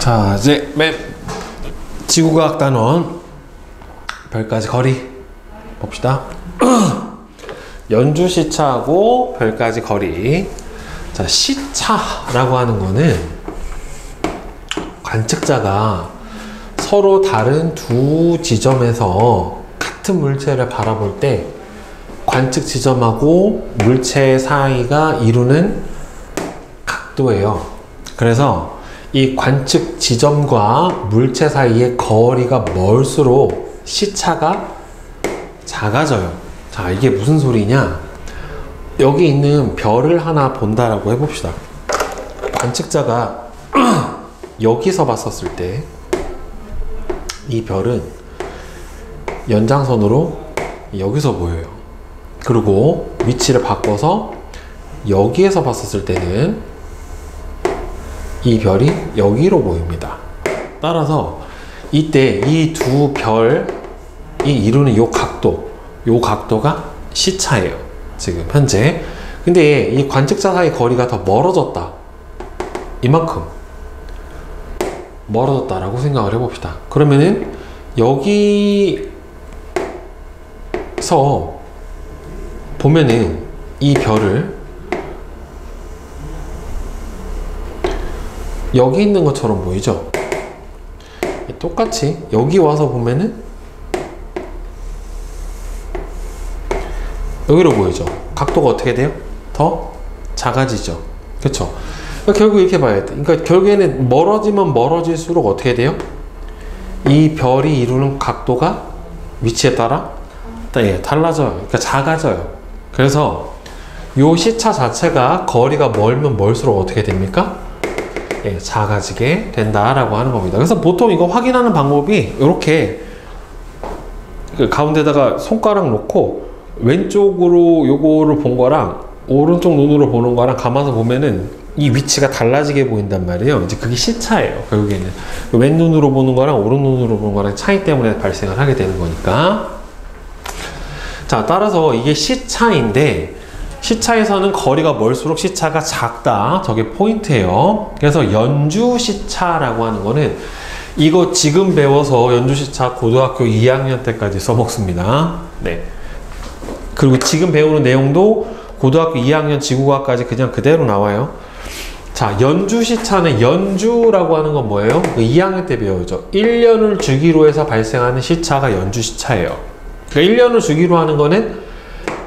자, 이제 지구과학 단원 별까지 거리 봅시다. 연주 시차하고 별까지 거리. 자, 시차라고 하는 거는 관측자가 서로 다른 두 지점에서 같은 물체를 바라볼 때 관측 지점하고 물체 사이가 이루는 각도예요. 그래서 이 관측 지점과 물체 사이의 거리가 멀수록 시차가 작아져요. 자, 이게 무슨 소리냐? 여기 있는 별을 하나 본다라고 해봅시다. 관측자가 여기서 봤었을 때 이 별은 연장선으로 여기서 보여요. 그리고 위치를 바꿔서 여기에서 봤었을 때는 이 별이 여기로 보입니다. 따라서 이때 이 두 별이 이루는 요 각도가 시차예요. 지금 현재. 근데 이 관측자 사이 거리가 더 멀어졌다. 이만큼 멀어졌다라고 생각을 해봅시다. 그러면은 여기서 보면은 이 별을 여기 있는 것처럼 보이죠? 똑같이 여기 와서 보면은 여기로 보이죠? 각도가 어떻게 돼요? 더 작아지죠? 그쵸? 그러니까 결국 이렇게 봐야 돼. 그러니까 결국에는 멀어지면 멀어질수록 어떻게 돼요? 이 별이 이루는 각도가 위치에 따라 달라져요. 그러니까 작아져요. 그래서 요 시차 자체가 거리가 멀면 멀수록 어떻게 됩니까? 작아지게 된다라고 하는 겁니다. 그래서 보통 이거 확인하는 방법이 이렇게 가운데다가 손가락 놓고 왼쪽으로 요거를 본 거랑 오른쪽 눈으로 보는 거랑 감아서 보면은 이 위치가 달라지게 보인단 말이에요. 이제 그게 시차예요. 결국에는 왼 눈으로 보는 거랑 오른 눈으로 보는 거랑 차이 때문에 발생을 하게 되는 거니까. 자, 따라서 이게 시차인데 시차에서는 거리가 멀수록 시차가 작다. 저게 포인트예요. 그래서 연주 시차라고 하는 거는 이거 지금 배워서 연주 시차 고등학교 2학년 때까지 써먹습니다. 네. 그리고 지금 배우는 내용도 고등학교 2학년 지구과학까지 그냥 그대로 나와요. 자, 연주 시차는 연주라고 하는 건 뭐예요? 2학년 때 배우죠. 1년을 주기로 해서 발생하는 시차가 연주 시차예요. 그러니까 1년을 주기로 하는 거는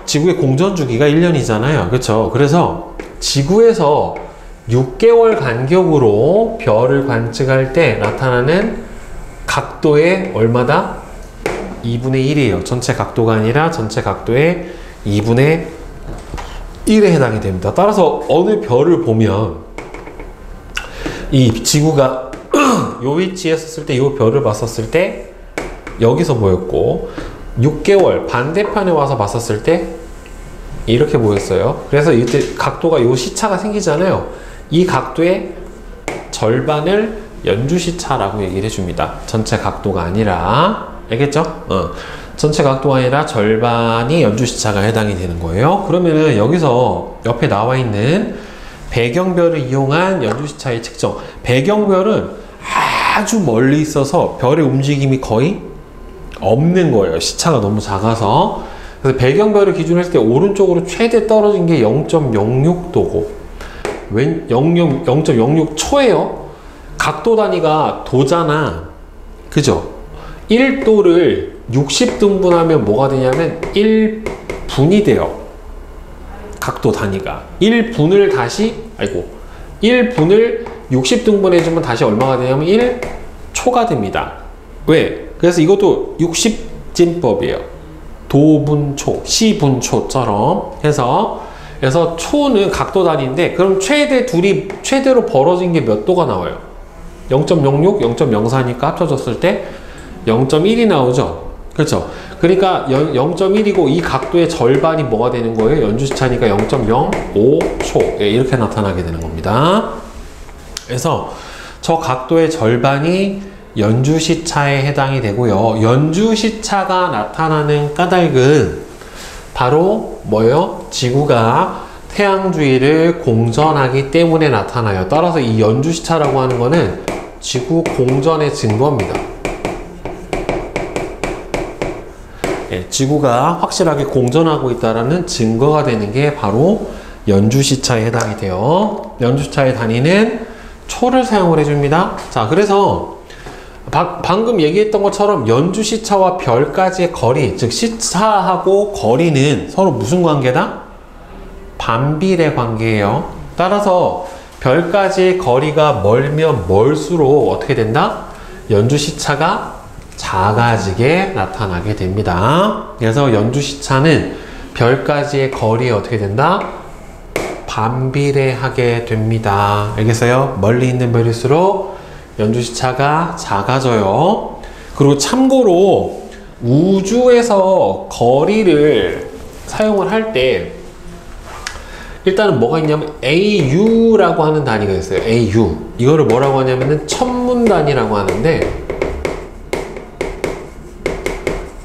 지구의 공전 주기가 1년이잖아요. 그렇죠? 그래서 지구에서 6개월 간격으로 별을 관측할 때 나타나는 각도의 얼마다? 2분의 1이에요. 전체 각도가 아니라 전체 각도의 2분의 1에 해당이 됩니다. 따라서 어느 별을 보면 이 지구가 요 위치에 있었을 때 요 별을 봤었을 때 여기서 보였고 6개월 반대편에 와서 봤었을 때 이렇게 보였어요. 그래서 이때 각도가 요 시차가 생기잖아요. 이 각도의 절반을 연주시차라고 얘기를 해줍니다. 전체 각도가 아니라. 알겠죠? 전체 각도가 아니라 절반이 연주시차가 해당이 되는 거예요. 그러면은 여기서 옆에 나와 있는 배경별을 이용한 연주시차의 측정. 배경별은 아주 멀리 있어서 별의 움직임이 거의 없는 거예요. 시차가 너무 작아서. 그래서 배경별을 기준으로 했을 때 오른쪽으로 최대 떨어진 게 0.06도고 0.06초예요. 각도 단위가 도잖아. 그죠? 1도를 60등분하면 뭐가 되냐면 1분이 돼요. 각도 단위가 1분을 60등분 해주면 다시 얼마가 되냐면 1초가 됩니다. 왜? 그래서 이것도 60진법이에요. 도분초, 시분초처럼 해서 그래서 초는 각도 단위인데 그럼 최대로 벌어진 게 몇 도가 나와요? 0.06, 0.04니까 합쳐졌을 때 0.1이 나오죠. 그렇죠? 그러니까 0.1이고 이 각도의 절반이 뭐가 되는 거예요? 연주시차니까 0.05초. 이렇게 나타나게 되는 겁니다. 그래서 저 각도의 절반이 연주시차에 해당이 되고요. 연주시차가 나타나는 까닭은 바로 뭐예요? 지구가 태양 주위를 공전하기 때문에 나타나요. 따라서 이 연주시차라고 하는 거는 지구 공전의 증거입니다. 예, 지구가 확실하게 공전하고 있다는 증거가 되는 게 바로 연주시차에 해당이 돼요. 연주시차의 단위는 초를 사용을 해줍니다. 자, 그래서 방금 얘기했던 것처럼 연주시차와 별까지의 거리, 즉 시차하고 거리는 서로 무슨 관계다? 반비례 관계예요. 따라서 별까지의 거리가 멀면 멀수록 어떻게 된다? 연주시차가 작아지게 나타나게 됩니다. 그래서 연주시차는 별까지의 거리에 어떻게 된다? 반비례하게 됩니다. 알겠어요? 멀리 있는 별일수록 연주시차가 작아져요. 그리고 참고로 우주에서 거리를 사용을 할 때 일단은 뭐가 있냐면 AU라고 하는 단위가 있어요. AU. 이거를 뭐라고 하냐면은 천문단위라고 하는데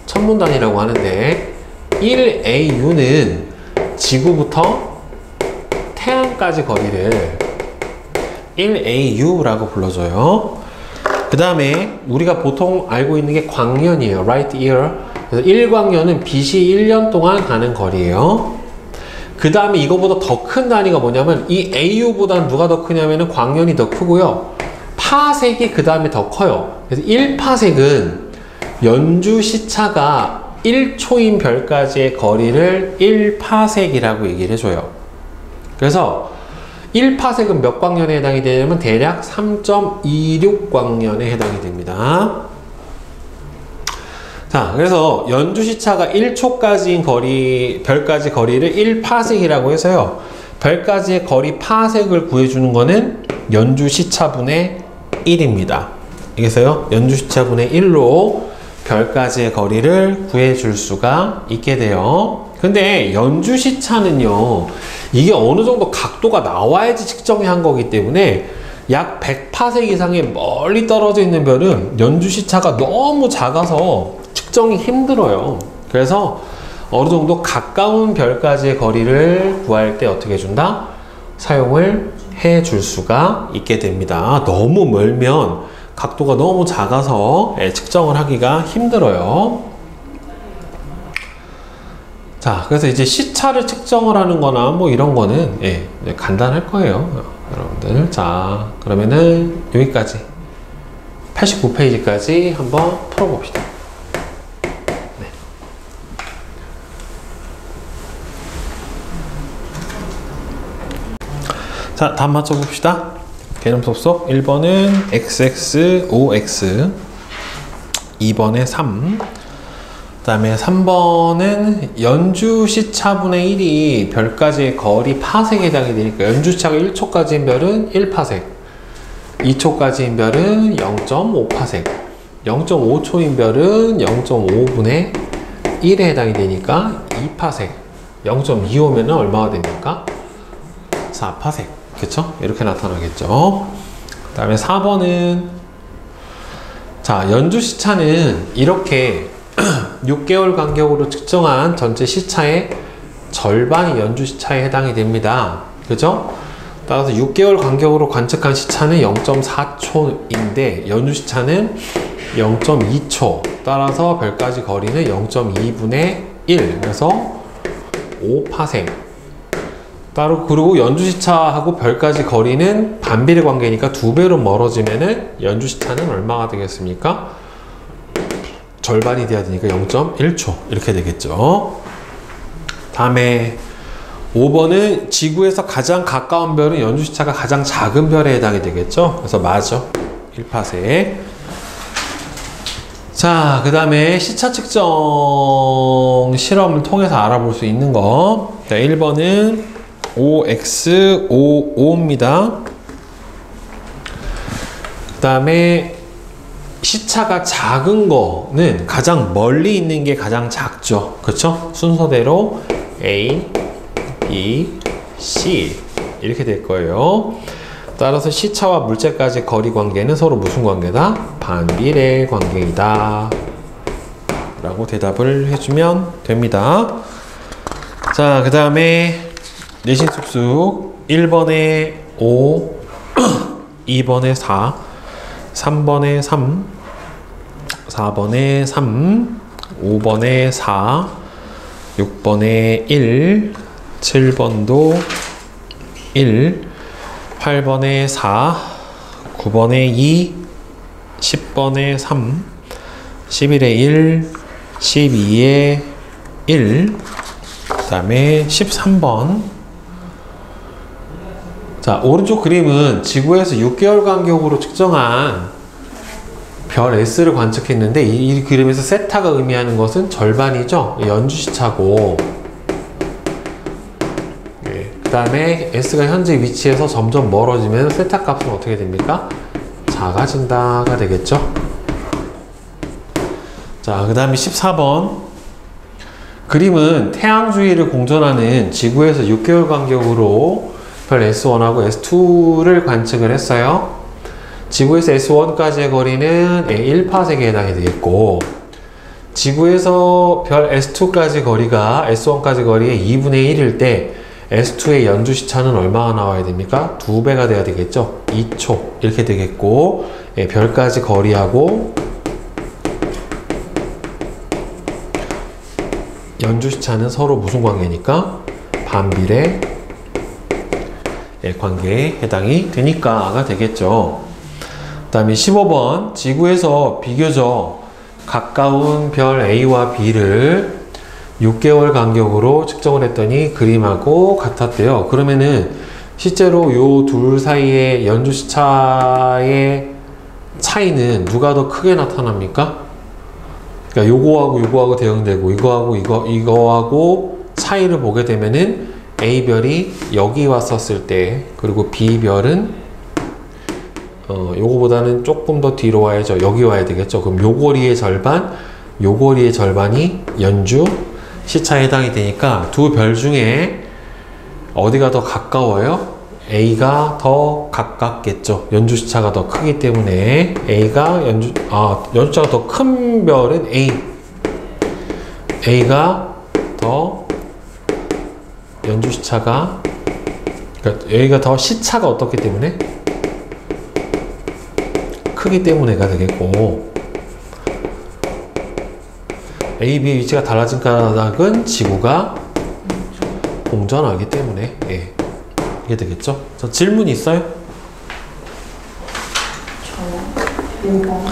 천문단위라고 하는데 1AU는 지구부터 태양까지 거리를 1AU라고 불러줘요. 그 다음에 우리가 보통 알고 있는 게 광년이에요. Light year. 그래서 1광년은 빛이 1년 동안 가는 거리예요. 그 다음에 이거보다 더 큰 단위가 뭐냐면 이 AU보다는 누가 더 크냐면은 광년이 더 크고요. 파색이 그 다음에 더 커요. 그래서 1파색은 연주 시차가 1초인 별까지의 거리를 1파색이라고 얘기를 해줘요. 그래서 1파색은 몇 광년에 해당이 되냐면 대략 3.26광년에 해당이 됩니다. 자, 그래서 연주시차가 1초까지인 거리, 별까지 거리를 1파색이라고 해서요. 별까지의 거리 파색을 구해주는 거는 연주시차분의 1입니다. 알겠어요? 연주시차분의 1로 별까지의 거리를 구해줄 수가 있게 돼요. 근데 연주시차는요, 이게 어느 정도 각도가 나와야지 측정이 한 거기 때문에 약 100파색 이상의 멀리 떨어져 있는 별은 연주시차가 너무 작아서 측정이 힘들어요. 그래서 어느 정도 가까운 별까지의 거리를 구할 때 어떻게 해준다? 사용을 해줄 수가 있게 됩니다. 너무 멀면 각도가 너무 작아서 측정을 하기가 힘들어요. 자, 그래서 이제 시차를 측정을 하는 거나 뭐 이런 거는 간단할 거예요. 여러분들. 자, 그러면은 여기까지 89페이지까지 한번 풀어봅시다. 네. 자, 다음 맞춰봅시다. 개념 속속 1번은 XX, OX 2번에 3 그 다음에 3번은 연주시차분의 1이 별까지의 거리 파색에 해당이 되니까 연주시차가 1초까지인 별은 1파색 2초까지인 별은 0.5파색 0.5초인 별은 0.5분의 1에 해당이 되니까 2파색 0.25면 얼마가 됩니까? 4파색 그쵸? 이렇게 나타나겠죠. 그 다음에 4번은 자, 연주시차는 이렇게 6개월 간격으로 측정한 전체 시차의 절반이 연주시차에 해당이 됩니다. 그죠? 따라서 6개월 간격으로 관측한 시차는 0.4초인데 연주시차는 0.2초 따라서 별까지 거리는 0.2분의 1 그래서 5파생 따로 그리고 연주시차하고 별까지 거리는 반비례 관계니까 2배로 멀어지면은 연주시차는 얼마가 되겠습니까? 절반이 돼야 되니까 0.1초 이렇게 되겠죠. 다음에 5번은 지구에서 가장 가까운 별은 연주시차가 가장 작은 별에 해당이 되겠죠. 그래서 맞아 1파세. 자, 그 다음에 시차 측정 실험을 통해서 알아볼 수 있는 거. 자, 1번은 OX55입니다. 그 다음에 시차가 작은 거는 가장 멀리 있는 게 가장 작죠. 그렇죠? 순서대로 A, B, C 이렇게 될 거예요. 따라서 시차와 물체까지 거리 관계는 서로 무슨 관계다? 반비례 관계이다 라고 대답을 해주면 됩니다. 자, 그 다음에 내신 쑥쑥 1번에 5 2번에 4 3번에 3, 4번에 3, 5번에 4, 6번에 1, 7번도 1, 8번에 4, 9번에 2, 10번에 3, 11에 1, 12에 1, 그 다음에 13번. 자, 오른쪽 그림은 지구에서 6개월 간격으로 측정한 별 S를 관측했는데 이 그림에서 세타가 의미하는 것은 절반이죠. 연주시차고, 그 다음에 S가 현재 위치에서 점점 멀어지면 세타 값은 어떻게 됩니까? 작아진다가 되겠죠. 자, 그 다음에 14번 그림은 태양 주위를 공전하는 지구에서 6개월 간격으로 별 S1하고 S2를 관측을 했어요. 지구에서 S1까지의 거리는 1파섹에 해당이 되겠고, 지구에서 별 S2까지 거리가 S1까지 거리의 2분의 1일 때 S2의 연주 시차는 얼마가 나와야 됩니까? 2배가 돼야 되겠죠. 2초 이렇게 되겠고, 별까지 거리하고 연주 시차는 서로 무슨 관계니까? 반비례 관계에 해당이 되니까가 되겠죠. 그 다음에 15번 지구에서 비교적 가까운 별 A와 B를 6개월 간격으로 측정을 했더니 그림하고 같았대요. 그러면은 실제로 요 둘 사이의 연주 시차의 차이는 누가 더 크게 나타납니까? 그러니까 요거하고 대응되고 이거하고 차이를 보게 되면은 A별이 여기 왔었을 때, 그리고 B별은 요거보다는 조금 더 뒤로 와야죠. 여기 와야 되겠죠. 그럼 요 거리의 절반, 요 거리의 절반이 연주 시차에 해당이 되니까 두 별 중에 어디가 더 가까워요? A가 더 가깝겠죠. 연주 시차가 더 크기 때문에 A가 연주차가 더 큰 별은 A가 더 연주 시차가, 그러니까 A가 더 시차가 어떻기 때문에? 크기 때문에가 되겠고, A, B 위치가 달라진 까닭은 지구가 공전하기 때문에 이게 되겠죠. 자, 질문 있어요? 저 5번.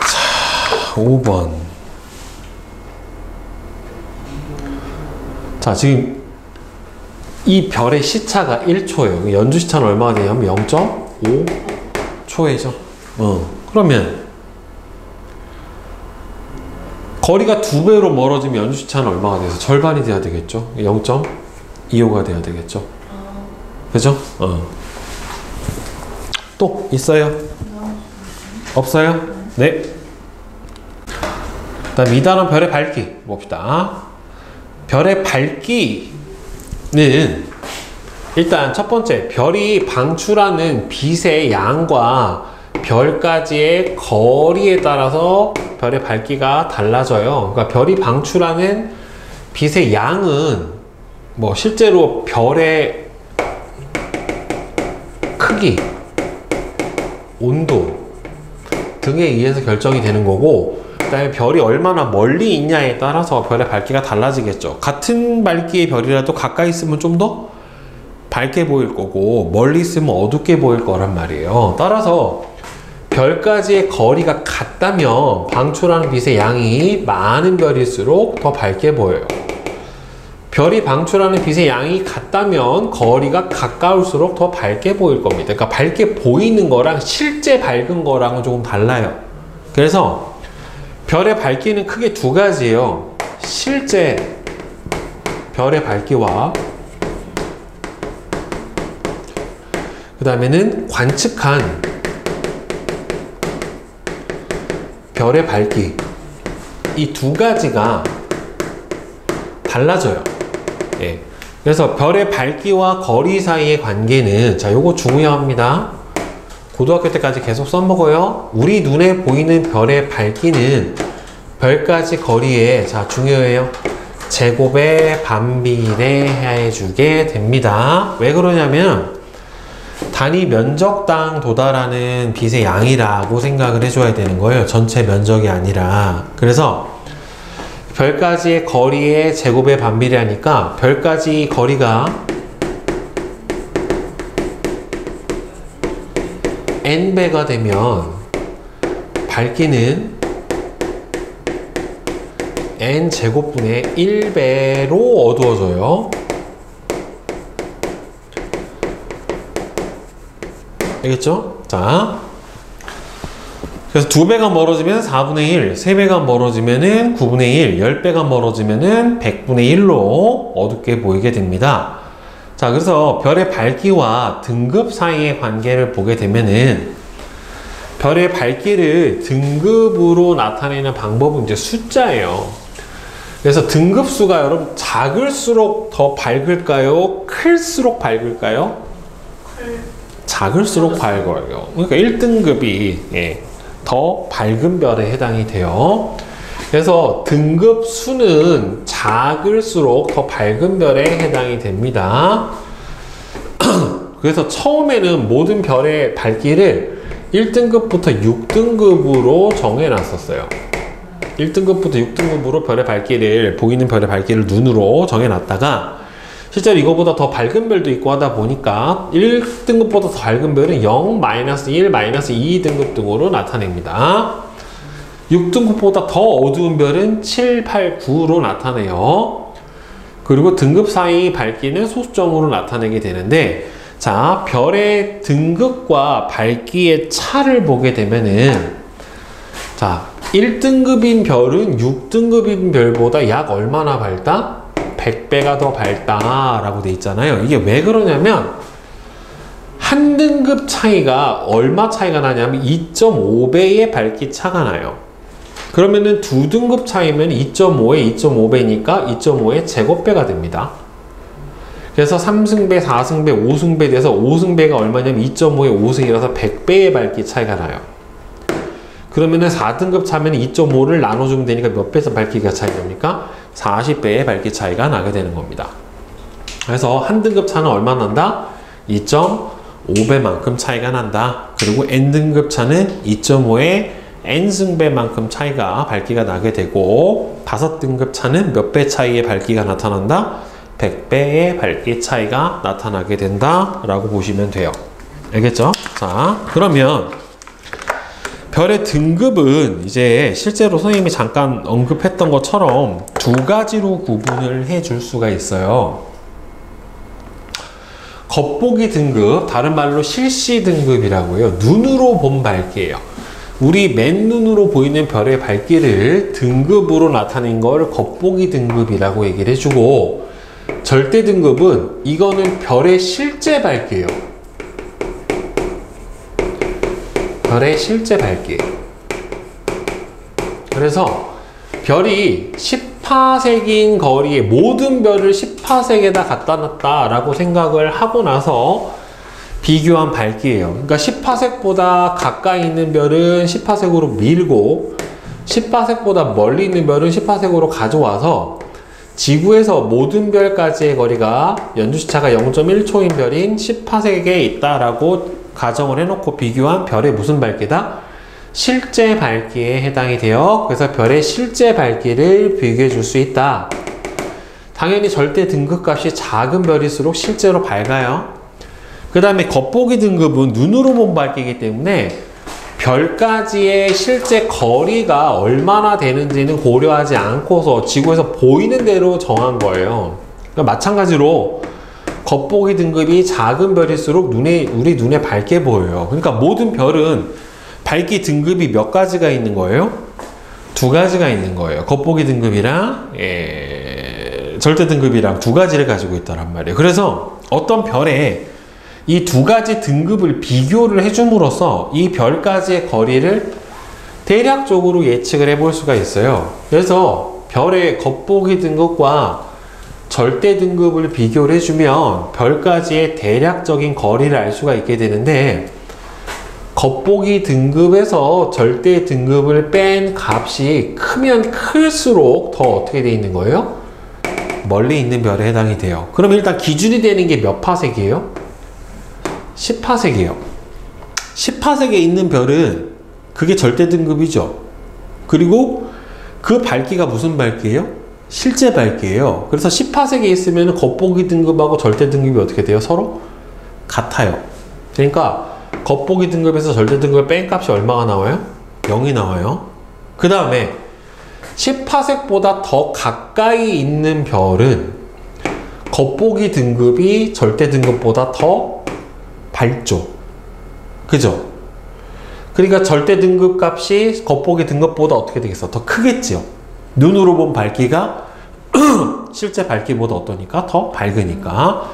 자, 5번. 자, 지금 이 별의 시차가 1초예요. 연주 시차는 얼마가 되냐면 0.5초이죠. 그러면 거리가 2배로 멀어지면 연주 시차는 얼마가 돼서 절반이 돼야 되겠죠. 0.25가 돼야 되겠죠. 그죠? 또 있어요? 없어요? 네. 다음 2단원 별의 밝기 봅시다. 별의 밝기는 일단 첫 번째, 별이 방출하는 빛의 양과 별까지의 거리에 따라서 별의 밝기가 달라져요. 그러니까 별이 방출하는 빛의 양은 뭐 실제로 별의 크기, 온도 등에 의해서 결정이 되는 거고, 그 다음에 별이 얼마나 멀리 있냐에 따라서 별의 밝기가 달라지겠죠. 같은 밝기의 별이라도 가까이 있으면 좀 더 밝게 보일 거고, 멀리 있으면 어둡게 보일 거란 말이에요. 따라서 별까지의 거리가 같다면 방출하는 빛의 양이 많은 별일수록 더 밝게 보여요. 별이 방출하는 빛의 양이 같다면 거리가 가까울수록 더 밝게 보일 겁니다. 그러니까 밝게 보이는 거랑 실제 밝은 거랑은 조금 달라요. 그래서 별의 밝기는 크게 두 가지예요. 실제 별의 밝기와 그 다음에는 관측한 별의 밝기, 이 두 가지가 달라져요. 그래서 별의 밝기와 거리 사이의 관계는, 자, 요거 중요합니다. 고등학교 때까지 계속 써먹어요. 우리 눈에 보이는 별의 밝기는 별까지 거리에, 자, 중요해요. 제곱에 반비례해 주게 됩니다. 왜 그러냐면 단위 면적당 도달하는 빛의 양이라고 생각을 해줘야 되는 거예요. 전체 면적이 아니라. 그래서 별까지의 거리의 제곱에 반비례하니까 별까지 거리가 n배가 되면 밝기는 n제곱분의 1배로 어두워져요. 알겠죠? 자, 그래서 2배가 멀어지면 4분의 1, 3배가 멀어지면은 9분의 1, 10배가 멀어지면은 100분의 1로 어둡게 보이게 됩니다. 자, 그래서 별의 밝기와 등급 사이의 관계를 보게 되면은 별의 밝기를 등급으로 나타내는 방법은 이제 숫자예요. 그래서 등급수가 여러분 작을수록 더 밝을까요? 클수록 밝을까요? 작을수록 밝아요. 그러니까 1등급이 더 밝은 별에 해당이 돼요. 그래서 등급수는 작을수록 더 밝은 별에 해당이 됩니다. 그래서 처음에는 모든 별의 밝기를 1등급부터 6등급으로 정해놨었어요. 1등급부터 6등급으로 별의 밝기를, 보이는 별의 밝기를 눈으로 정해놨다가 실제로 이거보다 더 밝은 별도 있고 하다 보니까 1등급보다 더 밝은 별은 0, -1, -2 등급 등으로 나타냅니다. 6등급보다 더 어두운 별은 7, 8, 9로 나타내요. 그리고 등급 사이 밝기는 소수점으로 나타내게 되는데, 자, 별의 등급과 밝기의 차를 보게 되면은, 자, 1등급인 별은 6등급인 별보다 약 얼마나 밝다? 100배가 더 밝다라고 돼 있잖아요. 이게 왜 그러냐면 한 등급 차이가 얼마 차이가 나냐면 2.5배의 밝기 차가 나요. 그러면은 두 등급 차이면 2.5에 2.5배니까 2.5의 제곱배가 됩니다. 그래서 3승배, 4승배, 5승배 돼서 5승배가 얼마냐면 2.5의 5승이라서 100배의 밝기 차이가 나요. 그러면은 4등급 차면 2.5를 나눠주면 되니까 몇 배에서 밝기가 차이 됩니까? 40배의 밝기 차이가 나게 되는 겁니다. 그래서 한 등급 차는 얼마 난다? 2.5배만큼 차이가 난다. 그리고 n등급 차는 2.5의 n승배만큼 차이가 밝기가 나게 되고, 5등급 차는 몇 배 차이의 밝기가 나타난다? 100배의 밝기 차이가 나타나게 된다 라고 보시면 돼요. 알겠죠? 자, 그러면 별의 등급은 이제 실제로 선생님이 잠깐 언급했던 것처럼 두 가지로 구분을 해줄 수가 있어요. 겉보기 등급, 다른 말로 실시 등급이라고 해요. 눈으로 본 밝기예요. 우리 맨눈으로 보이는 별의 밝기를 등급으로 나타낸 걸 겉보기 등급이라고 얘기를 해주고, 절대 등급은 이거는 별의 실제 밝기예요. 별의 실제 밝기. 그래서 별이 10파섹인 거리에 모든 별을 10파섹에다 갖다 놨다 라고 생각을 하고 나서 비교한 밝기예요. 그러니까 10파섹보다 가까이 있는 별은 10파섹으로 밀고 10파섹보다 멀리 있는 별은 10파섹으로 가져와서 지구에서 모든 별까지의 거리가 연주시차가 0.1초인 별인 10파섹에 있다라고 가정을 해놓고 비교한 별의 무슨 밝기다? 실제 밝기에 해당이 돼요. 그래서 별의 실제 밝기를 비교해 줄 수 있다. 당연히 절대 등급값이 작은 별일수록 실제로 밝아요. 그 다음에 겉보기 등급은 눈으로 본 밝기이기 때문에 별까지의 실제 거리가 얼마나 되는지는 고려하지 않고서 지구에서 보이는 대로 정한 거예요. 그러니까 마찬가지로 겉보기 등급이 작은 별일수록 우리 눈에 밝게 보여요. 그러니까 모든 별은 밝기 등급이 몇 가지가 있는 거예요? 두 가지가 있는 거예요. 겉보기 등급이랑 절대 등급이랑 두 가지를 가지고 있다란 말이에요. 그래서 어떤 별에 이 두 가지 등급을 비교를 해줌으로써 이 별까지의 거리를 대략적으로 예측을 해볼 수가 있어요. 그래서 별의 겉보기 등급과 절대 등급을 비교를 해주면 별까지의 대략적인 거리를 알 수가 있게 되는데, 겉보기 등급에서 절대 등급을 뺀 값이 크면 클수록 더 어떻게 돼 있는 거예요? 멀리 있는 별에 해당이 돼요. 그럼 일단 기준이 되는 게 몇 파섹이에요? 10파섹이에요. 10파섹에 있는 별은 그게 절대 등급이죠. 그리고 그 밝기가 무슨 밝기예요? 실제 밝기예요. 그래서 10파섹에 있으면 겉보기 등급하고 절대 등급이 어떻게 돼요? 서로 같아요. 그러니까 겉보기 등급에서 절대 등급의 뺀 값이 얼마가 나와요? 0이 나와요. 그 다음에 10파섹보다 더 가까이 있는 별은 겉보기 등급이 절대 등급보다 더 밝죠. 그죠? 그러니까 절대 등급 값이 겉보기 등급보다 어떻게 되겠어? 더 크겠지요. 눈으로 본 밝기가 실제 밝기보다 어떠니까? 더 밝으니까.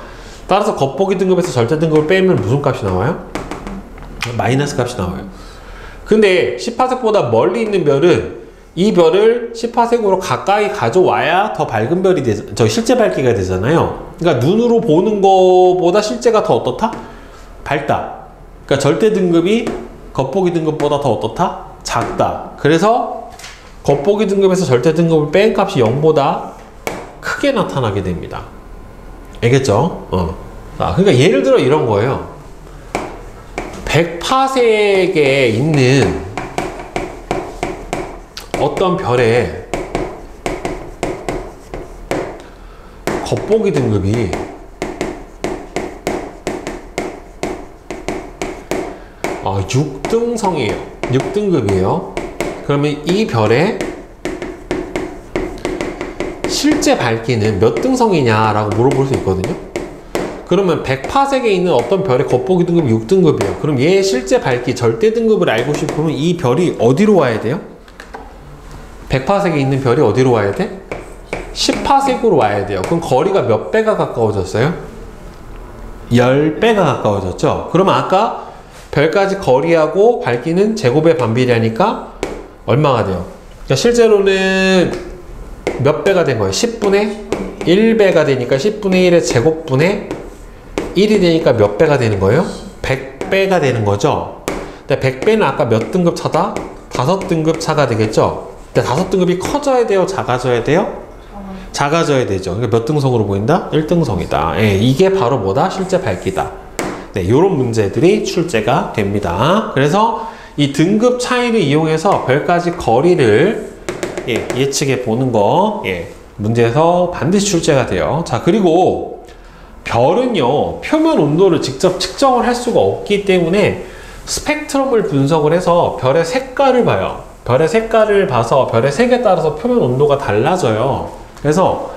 따라서 겉보기 등급에서 절대 등급을 빼면 무슨 값이 나와요? 마이너스 값이 나와요. 근데 10파섹보다 멀리 있는 별은 이 별을 10파섹으로 가까이 가져와야 더 밝은 별이 저 실제 밝기가 되잖아요. 그러니까 눈으로 보는 거보다 실제가 더 어떻다? 밝다. 그러니까 절대 등급이 겉보기 등급보다 더 어떻다? 작다. 그래서 겉보기 등급에서 절대 등급을 뺀 값이 0보다 크게 나타나게 됩니다. 알겠죠? 그러니까 예를 들어 이런 거예요. 100파섹에 있는 어떤 별의 겉보기 등급이 6등성이에요. 6등급이에요. 그러면 이 별의 실제 밝기는 몇 등성이냐라고 물어볼 수 있거든요. 그러면 100파섹에 있는 어떤 별의 겉보기 등급이 6등급이에요. 그럼 얘의 실제 밝기, 절대 등급을 알고 싶으면 이 별이 어디로 와야 돼요? 100파섹에 있는 별이 어디로 와야 돼? 10파섹으로 와야 돼요. 그럼 거리가 몇 배가 가까워졌어요? 10배가 가까워졌죠? 그러면 아까 별까지 거리하고 밝기는 제곱에 반비례하니까 얼마가 돼요? 그러니까 실제로는 몇 배가 된 거예요? 10분의 1배가 되니까 10분의 1의 제곱분의 1이 되니까 몇 배가 되는 거예요? 100배가 되는 거죠. 근데 100배는 아까 몇 등급 차다? 5등급 차가 되겠죠? 근데 5등급이 커져야 돼요? 작아져야 돼요? 작아져야 되죠. 그러니까 몇 등성으로 보인다? 1등성이다. 예, 이게 바로 뭐다? 실제 밝기다. 네, 요런 문제들이 출제가 됩니다. 그래서 이 등급 차이를 이용해서 별까지 거리를 예측해 보는 거 문제에서 반드시 출제가 돼요. 자, 그리고 별은요, 표면 온도를 직접 측정을 할 수가 없기 때문에 스펙트럼을 분석을 해서 별의 색깔을 봐요. 별의 색깔을 봐서 별의 색에 따라서 표면 온도가 달라져요. 그래서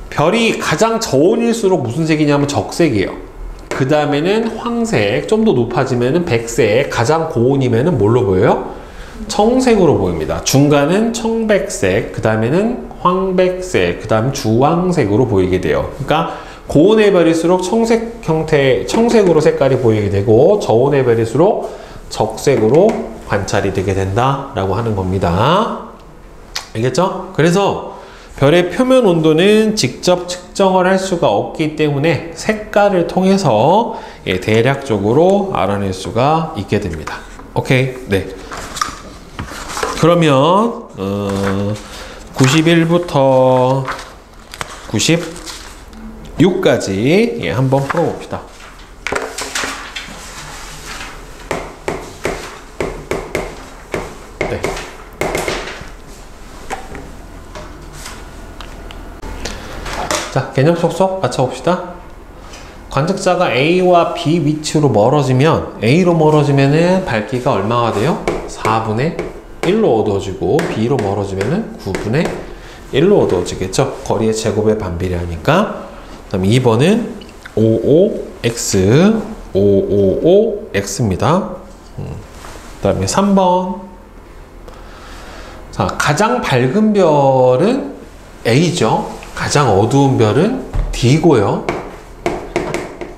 별이 가장 저온일수록 무슨 색이냐면 적색이에요. 그 다음에는 황색, 좀 더 높아지면은 백색, 가장 고온이면은 뭘로 보여요? 청색으로 보입니다. 중간은 청백색, 그 다음에는 황백색, 그 다음 주황색으로 보이게 돼요. 그러니까 고온의 별일수록 청색 형태, 청색으로 색깔이 보이게 되고, 저온의 별일수록 적색으로 관찰이 되게 된다라고 하는 겁니다. 알겠죠? 그래서 별의 표면 온도는 직접 측정을 할 수가 없기 때문에 색깔을 통해서 대략적으로 알아낼 수가 있게 됩니다. 오케이. 네. 그러면 91부터 96까지 한번 풀어봅시다. 네. 자, 개념 속속 맞춰봅시다. 관측자가 A와 B 위치로 멀어지면, A로 멀어지면은 밝기가 얼마가 돼요? 4분의 1로 어두워지고, B로 멀어지면은 9분의 1로 어두워지겠죠? 거리의 제곱에 반비례하니까. 그 다음에 2번은 55X, 555X입니다. 그 다음에 3번. 자, 가장 밝은 별은 A죠. 가장 어두운 별은 D고요.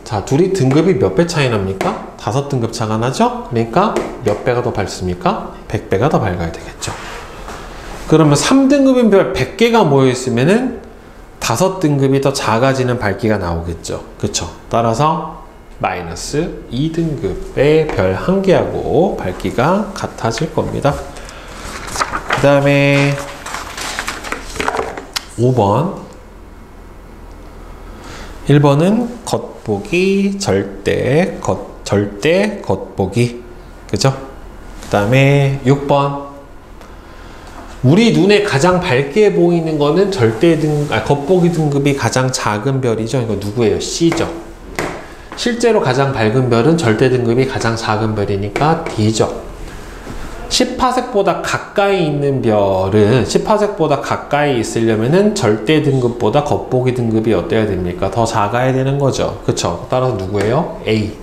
자, 둘이 등급이 몇 배 차이 납니까? 5등급 차가 나죠? 그러니까 몇 배가 더 밝습니까? 100배가 더 밝아야 되겠죠. 그러면 3등급인 별 100개가 모여있으면은 5등급이 더 작아지는 밝기가 나오겠죠. 그쵸? 따라서 마이너스 2등급의 별 1개하고 밝기가 같아질 겁니다. 그 다음에 5번. 1번은 겉보기, 절대, 겉보기. 그죠? 그 다음에 6번. 우리 눈에 가장 밝게 보이는 거는 겉보기 등급이 가장 작은 별이죠. 이거 누구예요? C죠. 실제로 가장 밝은 별은 절대 등급이 가장 작은 별이니까 D죠. 10파섹보다 가까이 있는 별은 10파섹보다 가까이 있으려면은 절대 등급보다 겉보기 등급이 어때야 됩니까? 더 작아야 되는 거죠. 그쵸? 따라서 누구예요? A.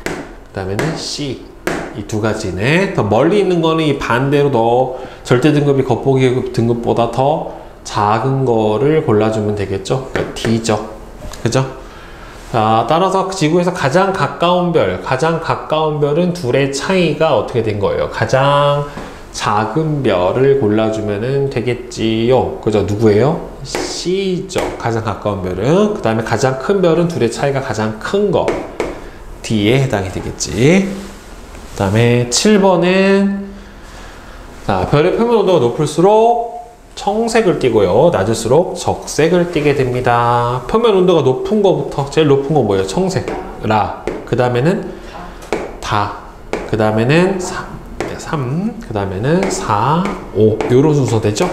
그 다음에는 C. 이 두 가지네. 더 멀리 있는 거는 이 반대로 더 절대 등급이 겉보기 등급보다 더 작은 거를 골라주면 되겠죠? 그러니까 D죠. 그죠? 자, 따라서 지구에서 가장 가까운 별은 둘의 차이가 어떻게 된 거예요? 가장 작은 별을 골라주면 되겠지요. 그죠? 누구예요? C죠. 가장 가까운 별은. 그 다음에 가장 큰 별은 둘의 차이가 가장 큰 거. D에 해당이 되겠지. 그 다음에 7번은 자, 별의 표면 온도가 높을수록 청색을 띠고요. 낮을수록 적색을 띠게 됩니다. 표면 온도가 높은 거부터 제일 높은 거 뭐예요? 청색. 라. 그 다음에는 다. 그 다음에는 3. 그 다음에는 4, 5. 요런 순서 되죠?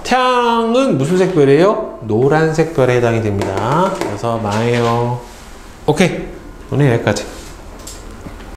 태양은 무슨 색별이에요? 노란색 별에 해당이 됩니다. 그래서 마예요. 오케이. 오늘 여기까지.